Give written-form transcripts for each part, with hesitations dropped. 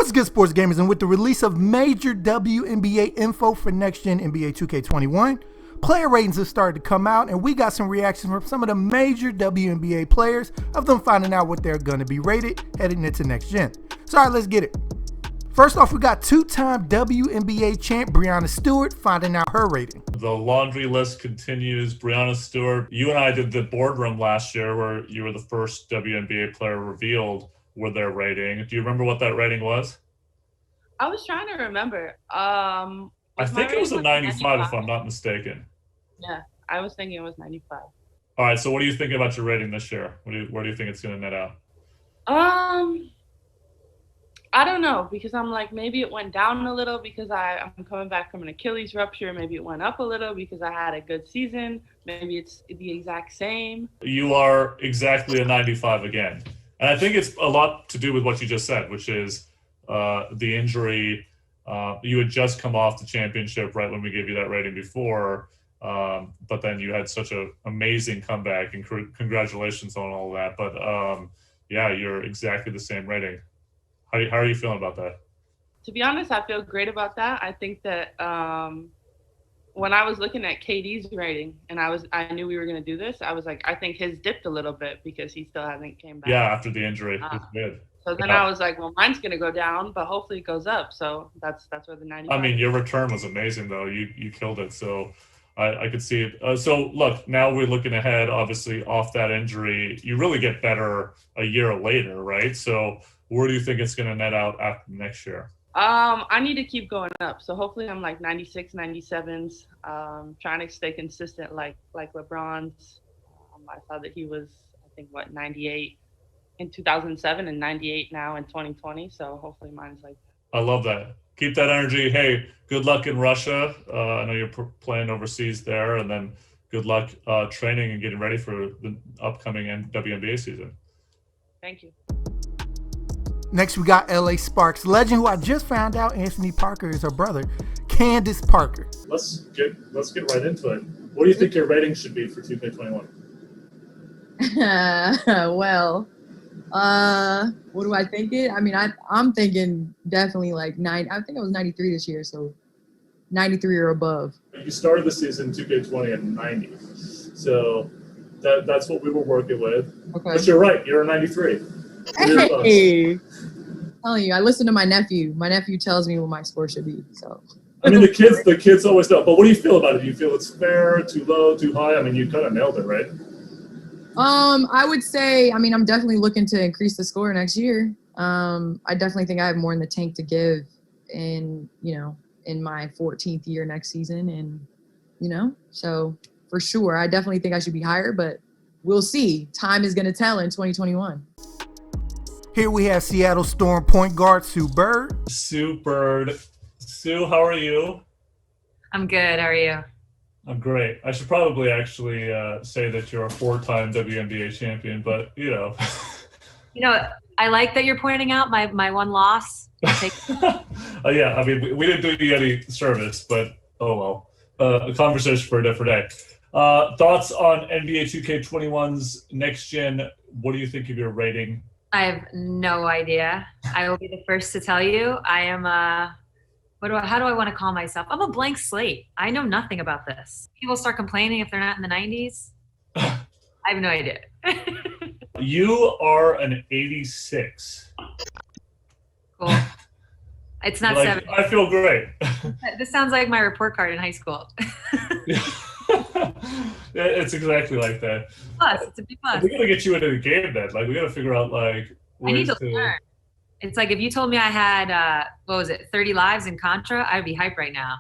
What's good, sports gamers? And with the release of major WNBA info for next-gen NBA 2K21, player ratings have started to come out, and we got some reactions from some of the major WNBA players of them finding out what they're going to be rated heading into next-gen. So, all right, let's get it. First off, we got two-time WNBA champ Breanna Stewart finding out her rating. The laundry list continues. Breanna Stewart, you and I did the boardroom last year where you were the first WNBA player revealed with their rating. Do you remember what that rating was? I was trying to remember. I think it was a 95 if I'm not mistaken. Yeah, I was thinking it was 95. All right, so what do you think about your rating this year? Where do you think it's going to net out? I don't know, because I'm like, maybe it went down a little because I'm coming back from an Achilles rupture. Maybe it went up a little because I had a good season. Maybe it's the exact same. You are exactly a 95 again. And I think it's a lot to do with what you just said, which is the injury. You had just come off the championship right when we gave you that rating before, but then you had such an amazing comeback, and congratulations on all that. But yeah, you're exactly the same rating. How are you feeling about that? To be honest, I feel great about that. I think that when I was looking at KD's rating and I knew we were going to do this, I was like, I think his dipped a little bit because he still hasn't came back. Yeah, after the injury. It's good. So then I was like, well, mine's going to go down, but hopefully it goes up. So that's where the 95. I mean, your return was amazing, though. You killed it. So I could see it. So look, now we're looking ahead, obviously, off that injury. You really get better a year later, right? So where do you think it's going to net out after next year? I need to keep going up. So hopefully I'm like 96, 97s, trying to stay consistent like LeBron's. I saw that he was, I think, 98 in 2007 and 98 now in 2020. So hopefully mine's like that. I love that. Keep that energy. Hey, good luck in Russia. I know you're playing overseas there, and then good luck training and getting ready for the upcoming WNBA season. Thank you. Next, we got LA Sparks legend, who I just found out Anthony Parker is her brother, Candace Parker. Let's get right into it. What do you think your rating should be for 2K21? Well, what do I think it? I mean, I'm thinking definitely like 9. I think I was 93 this year, so 93 or above. You started the season 2K20 at 90, so that's what we were working with. Okay. But you're right, you're a 93. Hey, I'm telling you, I listen to my nephew. My nephew tells me what my score should be. So. I mean, the kids always know. But what do you feel about it? Do you feel it's fair, too low, too high? I mean, you kind of nailed it, right? I would say, I mean, I'm definitely looking to increase the score next year. I definitely think I have more in the tank to give in my 14th year next season. And, so for sure, I definitely think I should be higher, but we'll see. Time is going to tell in 2021. Here we have Seattle Storm point guard Sue Bird. Sue Bird. Sue, how are you? I'm good. How are you? I'm great. I should probably actually say that you're a 4-time WNBA champion, but I like that you're pointing out my one loss. Yeah, I mean, we didn't do you any service, but oh well. A conversation for a different day. Thoughts on NBA 2K21's next gen? What do you think of your rating? I have no idea. I will be the first to tell you. I am how do I want to call myself? I'm a blank slate. I know nothing about this. People start complaining if they're not in the 90s. I have no idea. You are an 86. Cool. It's not 70. I feel great. This sounds like my report card in high school. It's exactly like that. Plus, it's a big plus. We gotta get you into the game then. Like, we gotta figure out I need to learn. It's like if you told me I had 30 lives in Contra, I'd be hyped right now.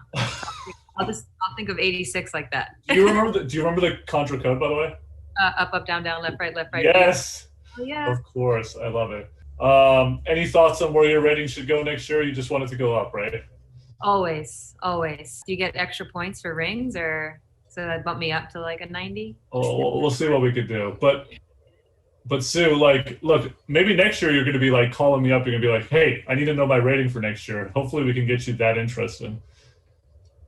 I'll think of 86 like that. Do you remember the Contra code, by the way? Up, down, left, right. Yes. Oh, yeah. Of course, I love it. Any thoughts on where your rating should go next year? You just want it to go up, right? Always. Do you get extra points for rings, or so that bump me up to like a 90? Oh, we'll see what we could do. But Sue, look, maybe next year you're going to be like calling me up. You're going to be like, hey, I need to know my rating for next year. Hopefully we can get you that interested.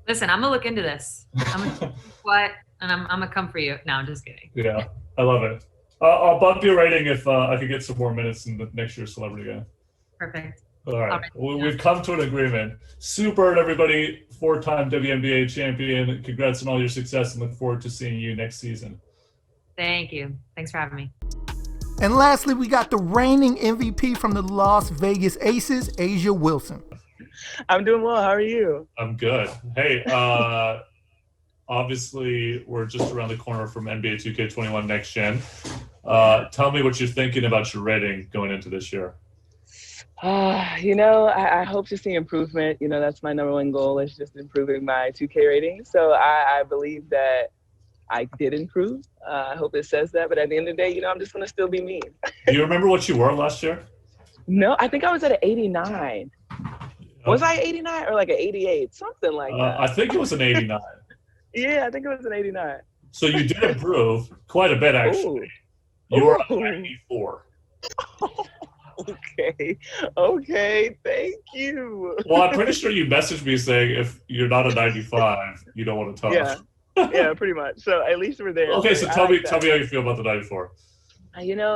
Listen, I'm going to look into this. I'm going to what? And I'm going to come for you. No, I'm just kidding. Yeah, I love it. I'll bump your rating if I could get some more minutes in the next year's Celebrity Game. Perfect. All right. All right. We've come to an agreement. Super, everybody. 4-time WNBA champion. Congrats on all your success and look forward to seeing you next season. Thank you. Thanks for having me. And lastly, we got the reigning MVP from the Las Vegas Aces, A'ja Wilson. I'm doing well. How are you? I'm good. Hey, obviously, we're just around the corner from NBA 2K21 Next Gen. Tell me what you're thinking about your rating going into this year. I hope to see improvement. That's my number one goal, is just improving my 2K rating. So I believe that I did improve. I hope it says that. But at the end of the day, I'm just going to still be me. Do you remember what you were last year? No, I think I was at an 89. Was I 89 or like an 88? Something like that. I think it was an 89. Yeah, I think it was an 89. So you did improve quite a bit, actually. Ooh. You were at Ooh. 94. Okay, thank you. Well, I'm pretty sure you messaged me saying if you're not a 95, you don't want to talk. Yeah, pretty much. So at least we're there. Okay, so tell me how you feel about the 94.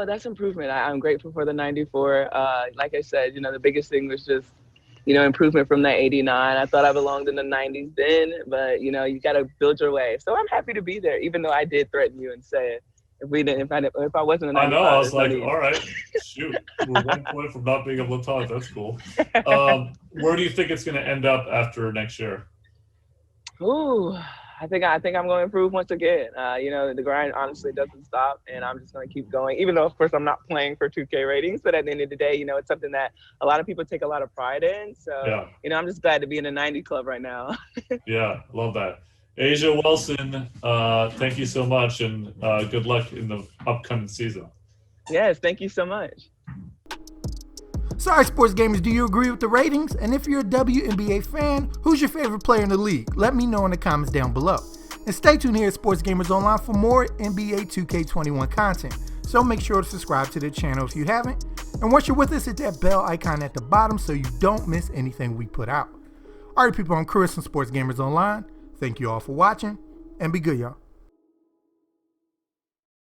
That's improvement. I'm grateful for the 94. Like I said, the biggest thing was just, improvement from that 89. I thought I belonged in the 90s then, but you got to build your way. So I'm happy to be there, even though I did threaten you and say if I wasn't a 95. I know. I was like, all right, shoot, we're 1 point from not being able to talk. That's cool. Where do you think it's going to end up after next year? Ooh, I think I'm going to improve once again. The grind honestly doesn't stop, and I'm just going to keep going. Even though, of course, I'm not playing for 2K ratings, but at the end of the day, it's something that a lot of people take a lot of pride in. So, I'm just glad to be in the 90 club right now. Yeah, love that. A'ja Wilson, thank you so much, and good luck in the upcoming season. Yes, thank you so much. Sorry, sports gamers, do you agree with the ratings? And if you're a WNBA fan, who's your favorite player in the league? Let me know in the comments down below. And stay tuned here at Sports Gamers Online for more NBA 2K21 content. So make sure to subscribe to the channel if you haven't. And once you're with us, hit that bell icon at the bottom so you don't miss anything we put out. All right, people, I'm Chris from Sports Gamers Online. Thank you all for watching, and be good, y'all.